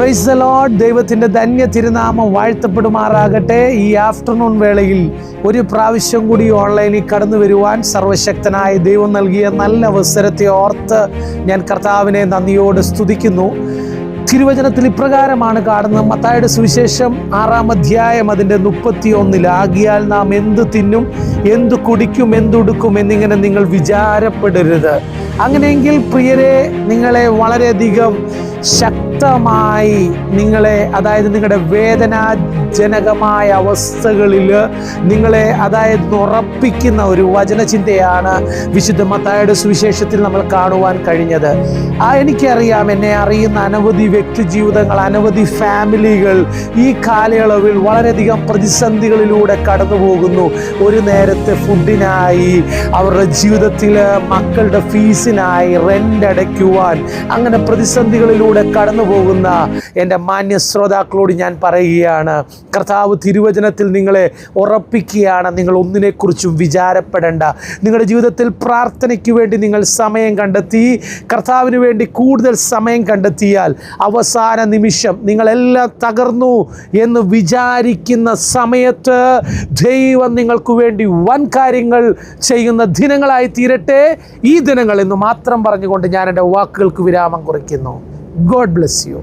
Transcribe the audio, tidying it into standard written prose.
Praise the Lord. ദൈവത്തിൻ്റെ ധന്യ തിരുനാമം വാഴ്ത്തപ്പെടുമാറാകട്ടെ. ഈ ആഫ്റ്റർനൂൺ വേളയിൽ ഒരു പ്രാവശ്യം കൂടി ഓൺലൈനിൽ കടന്നു വരുവാൻ സർവശക്തനായ ദൈവം നൽകിയ നല്ല അവസരത്തെ ഓർത്ത് ഞാൻ കർത്താവിനെ നന്ദിയോട് സ്തുതിക്കുന്നു. തിരുവചനത്തിൽ ഇപ്രകാരമാണ് കാണുന്നത്. മത്തായിയുടെ സുവിശേഷം 6-ാം അധ്യായം അതിൻ്റെ 31. ആകിയാൽ നാം എന്ത് തിന്നും, എന്തു കുടിക്കും, എന്തുടുക്കും എന്നിങ്ങനെ നിങ്ങൾ വിചാരപ്പെടരുത്. അങ്ങനെയെങ്കിൽ പ്രിയരെ, നിങ്ങളെ വളരെയധികം ശക്തമായി അതായത് നിങ്ങളുടെ വേദനാജനകമായ അവസ്ഥകളിൽ നിങ്ങളെ ഉറപ്പിക്കുന്ന ഒരു വചനചിന്തയാണ് വിശുദ്ധ മത്തായിയുടെ സുവിശേഷത്തിൽ നമ്മൾ കാണുവാൻ കഴിഞ്ഞത്. എനിക്കറിയാം, എന്നെ അറിയുന്ന അനവധി വ്യക്തി ജീവിതങ്ങൾ, അനവധി ഫാമിലികൾ ഈ കാലയളവിൽ വളരെയധികം പ്രതിസന്ധികളിലൂടെ കടന്നു പോകുന്നു. ഒരു നേരത്തെ ഫുഡിനായി, അവരുടെ ജീവിതത്തിൽ മക്കളുടെ ഫീസിനായി, റെൻ്റ് അടയ്ക്കുവാൻ, അങ്ങനെ പ്രതിസന്ധികളിലൂടെ കടന്നു പോകുന്ന എൻ്റെ മാന്യ ശ്രോതാക്കളോട് ഞാൻ പറയുകയാണ്, കർത്താവ് തിരുവചനത്തിൽ നിങ്ങളെ ഉറപ്പിക്കുകയാണ്. നിങ്ങൾ ഒന്നിനെക്കുറിച്ചും വിചാരപ്പെടേണ്ട. നിങ്ങളുടെ ജീവിതത്തിൽ പ്രാർത്ഥനയ്ക്ക് വേണ്ടി നിങ്ങൾ സമയം കണ്ടെത്തി, കർത്താവിന് വേണ്ടി കൂടുതൽ സമയം കണ്ടെത്തിയാൽ അവസാന നിമിഷം നിങ്ങളെല്ലാം തകർന്നു എന്ന് വിചാരിക്കുന്ന സമയത്ത് ദൈവം നിങ്ങൾക്ക് വേണ്ടി വൻ കാര്യങ്ങൾ ചെയ്യുന്ന ദിനങ്ങളായി തീരട്ടെ ഈ ദിനങ്ങൾ എന്ന് മാത്രം പറഞ്ഞുകൊണ്ട് ഞാൻ എൻ്റെ വാക്കുകൾക്ക് വിരാമം കുറിക്കുന്നു. God bless you.